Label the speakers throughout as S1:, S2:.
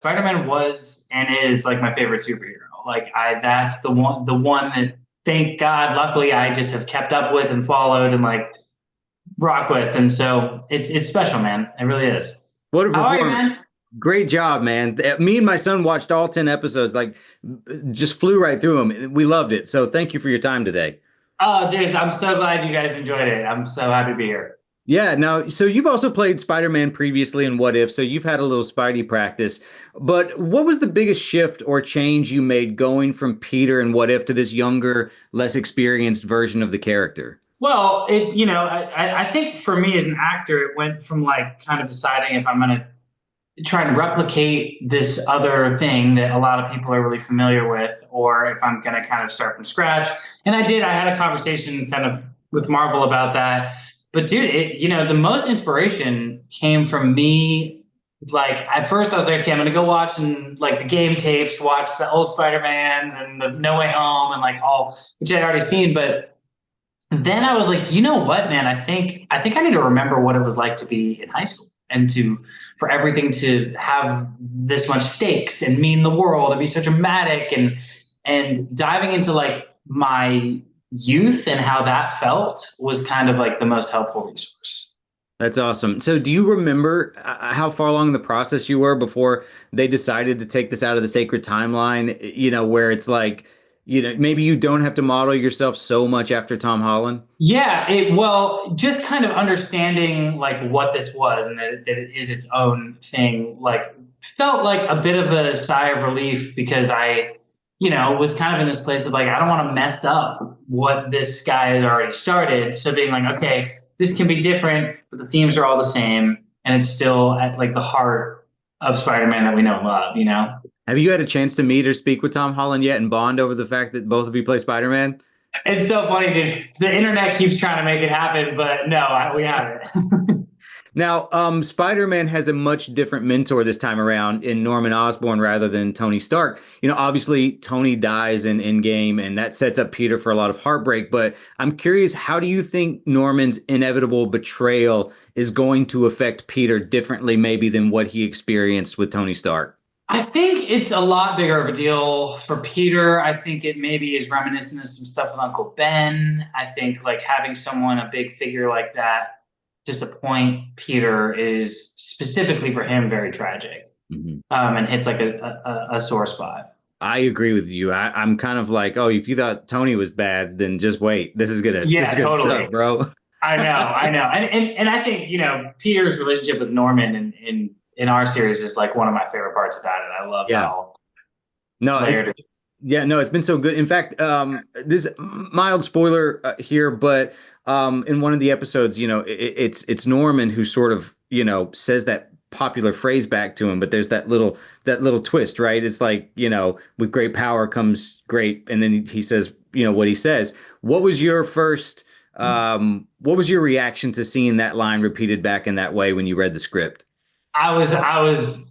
S1: Spider-Man was and is like my favorite superhero. Like that's the one that thank God, luckily I just have kept up with and followed and like rock with. And so it's special, man. It really is.
S2: What a
S1: How are you,
S2: performance.
S1: man?
S2: Great job, man. Me and my son watched all 10 episodes, like just flew right through them. We loved it. So thank you for your time today.
S1: Oh, dude, I'm so glad you guys enjoyed it. I'm so happy to be here.
S2: Yeah, now, so you've also played Spider-Man previously in What If, so you've had a little Spidey practice. But what was the biggest shift or change you made going from Peter and What If to this younger, less experienced version of the character?
S1: Well, I think for me as an actor, it went from like kind of deciding if I'm going to try and replicate this other thing that a lot of people are really familiar with, or if I'm going to kind of start from scratch. And I did. I had a conversation kind of with Marvel about that. But dude, the most inspiration came from me. Like at first, I was like, okay, I'm going to go watch and like the game tapes, watch the old Spider-Mans and the No Way Home and like all which I'd already seen, but then I was like, you know what, man? I think I need to remember what it was like to be in high school and to for everything to have this much stakes and mean the world and be so dramatic and diving into like my youth and how that felt was kind of like the most helpful resource.
S2: That's awesome. So do you remember how far along in the process you were before they decided to take this out of the sacred timeline, where it's like, maybe you don't have to model yourself so much after Tom Holland?
S1: Yeah, just kind of understanding like what this was and that it is its own thing, like felt like a bit of a sigh of relief because was kind of in this place of like, I don't want to mess up what this guy has already started. So being like, okay, this can be different, but the themes are all the same. And it's still at like the heart of Spider-Man that we know and love.
S2: Have you had a chance to meet or speak with Tom Holland yet and bond over the fact that both of you play Spider-Man?
S1: It's so funny, dude. The internet keeps trying to make it happen, but no, we haven't.
S2: Now, Spider-Man has a much different mentor this time around in Norman Osborn rather than Tony Stark. Obviously Tony dies in Endgame, and that sets up Peter for a lot of heartbreak. But I'm curious, how do you think Norman's inevitable betrayal is going to affect Peter differently, maybe than what he experienced with Tony Stark?
S1: I think it's a lot bigger of a deal for Peter. I think it maybe is reminiscent of some stuff with Uncle Ben. I think like having someone, a big figure like that, disappoint Peter is specifically for him very tragic, and hits like a sore spot.
S2: I agree with you. I'm kind of like, oh, if you thought Tony was bad, then just wait. This
S1: Yeah,
S2: is gonna
S1: totally.
S2: suck, bro.
S1: I know, and I think Peter's relationship with Norman in our series is like one of my favorite parts about it. I love
S2: Yeah.
S1: how
S2: No, it's
S1: layered it is.
S2: yeah, no, it's been so good. In fact, this mild spoiler here, but in one of the episodes, it's Norman who sort of, says that popular phrase back to him, but there's that little twist, right? It's like, with great power comes great, and then he says, what he says. What was your first what was your reaction to seeing that line repeated back in that way when you read the script?
S1: I was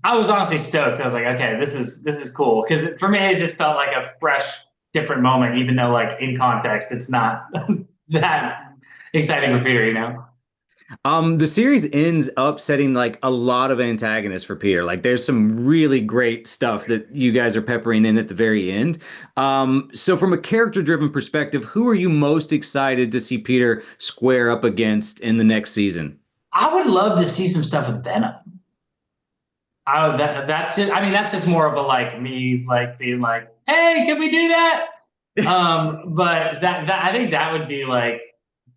S1: honestly stoked. I was like, okay, this is cool because for me it just felt like a fresh, different moment, even though like in context it's not that exciting for Peter.
S2: The series ends up setting like a lot of antagonists for Peter. Like there's some really great stuff that you guys are peppering in at the very end. So from a character-driven perspective, who are you most excited to see Peter square up against in the next season?
S1: I would love to see some stuff with Venom. That's just. I mean, that's just more of a like me like being like, hey, can we do that? But that I think that would be like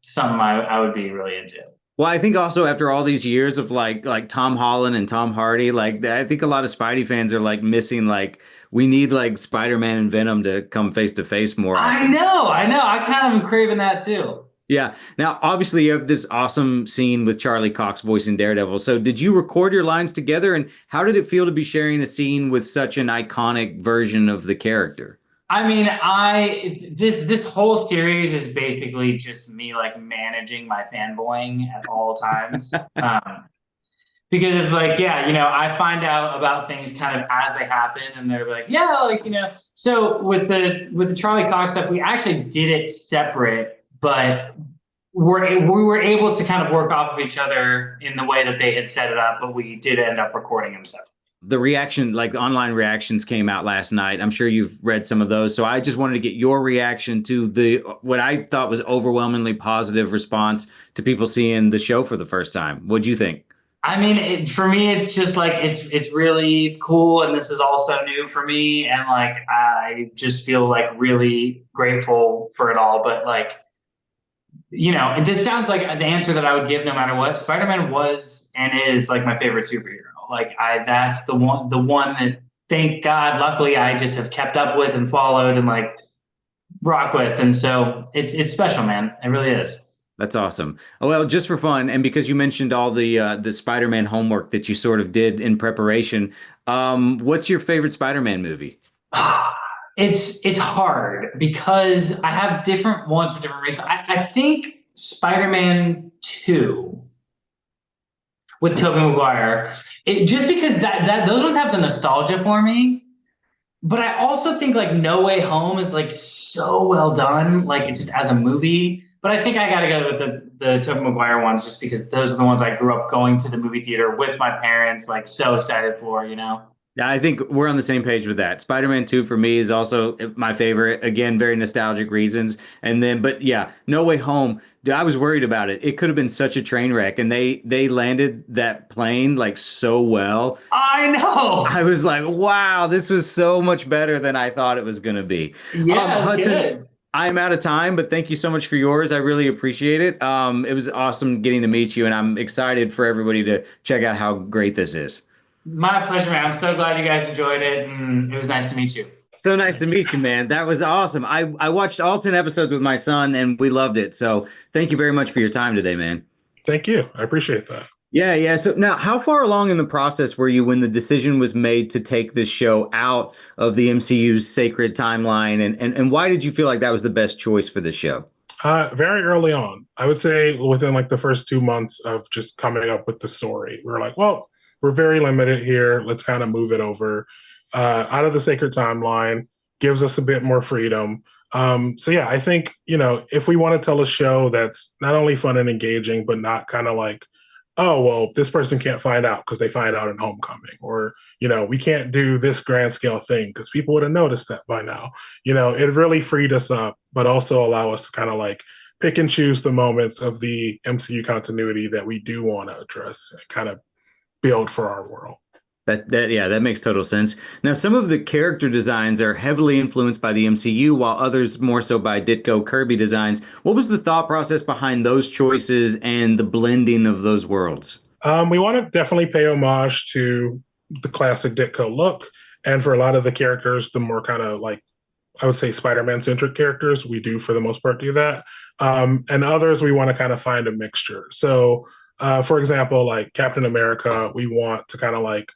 S1: something I would be really into.
S2: Well, I think also after all these years of like Tom Holland and Tom Hardy, like I think a lot of Spidey fans are like missing like we need like Spider-Man and Venom to come face to face more
S1: I
S2: often.
S1: know, I know. I kind of am craving that too.
S2: Yeah. Now, obviously, you have this awesome scene with Charlie Cox voicing Daredevil. So, did you record your lines together, and how did it feel to be sharing a scene with such an iconic version of the character?
S1: I mean, this whole series is basically just me like managing my fanboying at all times. Because it's like, yeah, I find out about things kind of as they happen, and they're like, yeah, like So with the Charlie Cox stuff, we actually did it separate, but we were able to kind of work off of each other in the way that they had set it up, but we did end up recording them separately.
S2: The reaction, like online reactions came out last night. I'm sure you've read some of those. So I just wanted to get your reaction to the what I thought was overwhelmingly positive response to people seeing the show for the first time. What'd you think?
S1: I mean, for me, it's just like it's really cool, and this is also new for me, and like I just feel like really grateful for it all. But like, this sounds like the answer that I would give no matter what. Spider-Man was and is like my favorite superhero. Like that's the one that thank God, luckily I just have kept up with and followed and like rock with, and so it's special, man. It really is.
S2: That's awesome. Oh, well, just for fun, and because you mentioned all the Spider-Man homework that you sort of did in preparation, what's your favorite Spider-Man movie?
S1: It's hard because I have different ones for different reasons. I think Spider-Man 2 with Tobey Maguire, just because that those ones have the nostalgia for me. But I also think like No Way Home is like so well done, like it just as a movie. But I think I gotta go with the Tobey Maguire ones just because those are the ones I grew up going to the movie theater with my parents, like so excited for.
S2: Yeah, I think we're on the same page with that. Spider-Man 2 for me is also my favorite. Again, very nostalgic reasons. And then, but yeah, No Way Home. Dude, I was worried about it. It could have been such a train wreck, and they landed that plane like so well.
S1: I know.
S2: I was like, wow, this was so much better than I thought it was going to be.
S1: Yeah, it's
S2: Hudson,
S1: good.
S2: I'm out of time, but thank you so much for yours. I really appreciate it. It was awesome getting to meet you, and I'm excited for everybody to check out how great this is.
S1: My pleasure, man. I'm so glad you guys enjoyed it, and it was nice to meet you.
S2: So nice to meet you, man. That was awesome. I watched all 10 episodes with my son and we loved it. So thank you very much for your time today, man.
S3: Thank you. I appreciate that.
S2: Yeah, yeah. So now, how far along in the process were you when the decision was made to take this show out of the MCU's sacred timeline? And why did you feel like that was the best choice for the show?
S3: Very early on, I would say within like the first 2 months of just coming up with the story, we were like, well, we're very limited here. Let's kind of move it over out of the sacred timeline, gives us a bit more freedom. So yeah, I think, if we want to tell a show that's not only fun and engaging, but not kind of like, oh, well, this person can't find out because they find out in Homecoming, or, we can't do this grand scale thing because people would have noticed that by now. It really freed us up, but also allow us to kind of like pick and choose the moments of the MCU continuity that we do want to address and kind of build for our world.
S2: Yeah, that makes total sense. Now, some of the character designs are heavily influenced by the MCU, while others more so by Ditko Kirby designs. What was the thought process behind those choices and the blending of those worlds?
S3: We want to definitely pay homage to the classic Ditko look, and for a lot of the characters, the more kind of like, I would say, Spider-Man centric characters, we do for the most part do that. And others, we want to kind of find a mixture. So, for example, like Captain America, we want to kind of like,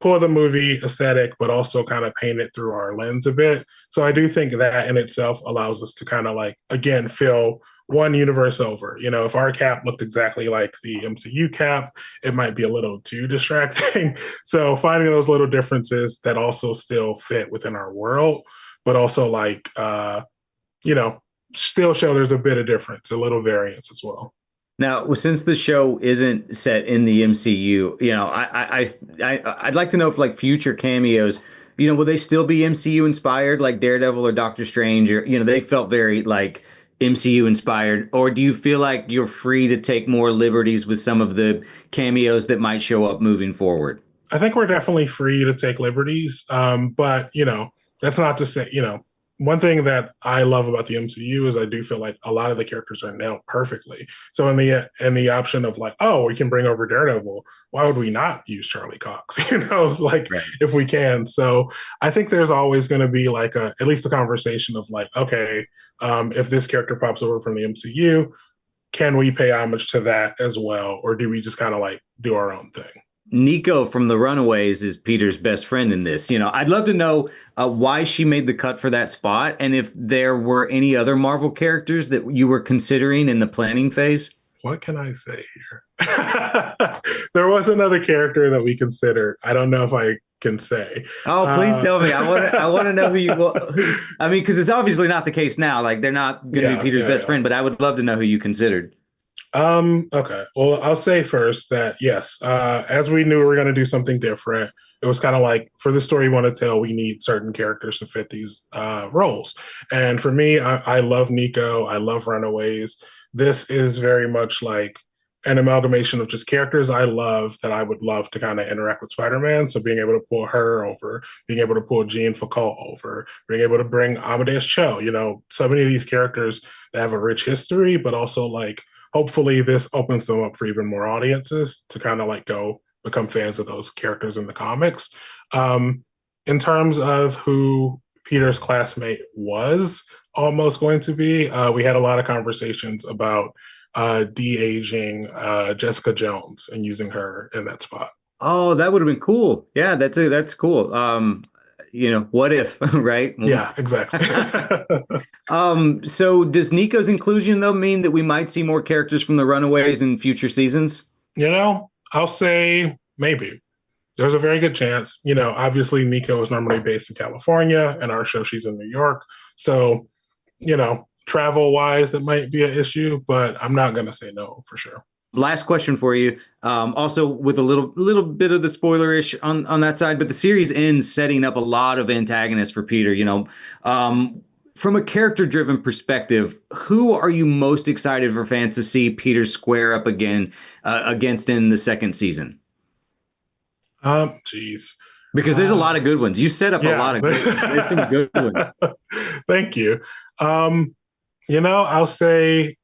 S3: pull the movie aesthetic, but also kind of paint it through our lens a bit. So I do think that in itself allows us to kind of like, again, fill one universe over. If our cap looked exactly like the MCU cap, it might be a little too distracting. So finding those little differences that also still fit within our world, but also like, still show there's a bit of difference, a little variance as well.
S2: Now, since the show isn't set in the MCU, I'd like to know if like future cameos, will they still be MCU inspired, like Daredevil or Doctor Strange, or they felt very like MCU inspired, or do you feel like you're free to take more liberties with some of the cameos that might show up moving forward?
S3: I think we're definitely free to take liberties, but that's not to say, one thing that I love about the MCU is I do feel like a lot of the characters are nailed perfectly. So in the option of like, oh, we can bring over Daredevil, why would we not use Charlie Cox? It's like, right, if we can. So I think there's always going to be like at least a conversation of like, okay, if this character pops over from the MCU, can we pay homage to that as well, or do we just kind of like do our own thing?
S2: Nico from The Runaways is Peter's best friend in this. I'd love to know why she made the cut for that spot, and if there were any other Marvel characters that you were considering in the planning phase.
S3: What can I say here? There was another character that we considered. I don't know if I can say.
S2: Oh, please tell me. I want to know who you. I mean, because it's obviously not the case now. Like they're not going to be Peter's best friend, but I would love to know who you considered.
S3: Okay. Well, I'll say first that yes, as we knew we were going to do something different, It was kind of like, for the story we want to tell, we need certain characters to fit these roles. And for me, I love Nico. I love Runaways. This is very much like an amalgamation of just characters I love that I would love to kind of interact with Spider-Man. So being able to pull her over, being able to pull Jean Foucault over, being able to bring Amadeus Cho, so many of these characters that have a rich history, but also like, hopefully this opens them up for even more audiences to kind of like go become fans of those characters in the comics. In terms of who Peter's classmate was almost going to be, we had a lot of conversations about de-aging Jessica Jones and using her in that spot.
S2: Oh, that would have been cool. Yeah, that's cool. What if, right?
S3: Yeah, exactly.
S2: So does Nico's inclusion though mean that we might see more characters from the Runaways in future seasons?
S3: I'll say maybe. There's a very good chance. Obviously Nico is normally based in California, and our show she's in New York. So, travel wise, that might be an issue, but I'm not going to say no for sure.
S2: Last question for you. Also with a little bit of the spoilerish on that side, but the series ends setting up a lot of antagonists for Peter. From a character-driven perspective, who are you most excited for fans to see Peter square up against in the second season?
S3: Geez.
S2: Because there's a lot of good ones. You set up a lot of good ones. There's some good ones.
S3: Thank you. I'll say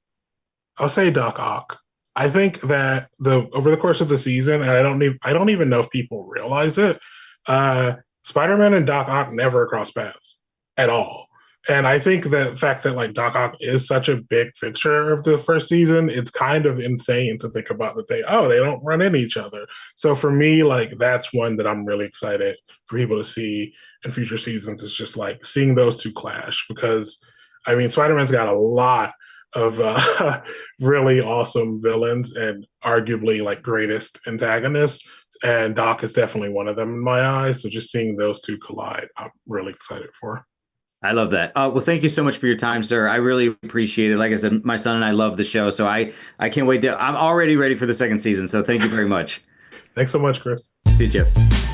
S3: Doc Ock. I think that over the course of the season, and I don't even know if people realize it, Spider-Man and Doc Ock never cross paths at all. And I think the fact that like Doc Ock is such a big fixture of the first season, it's kind of insane to think about that they don't run into each other. So for me, like that's one that I'm really excited for people to see in future seasons, is just like seeing those two clash, because I mean Spider-Man's got a lot of really awesome villains and arguably like greatest antagonists, and Doc is definitely one of them in my eyes. So just seeing those two collide, I'm really excited for.
S2: I love that. Well, thank you so much for your time, sir. I really appreciate it. Like I said, my son and I love the show, so I can't wait I'm already ready for the second season. So thank you very much.
S3: Thanks so much, Chris.
S2: See you, Jeff.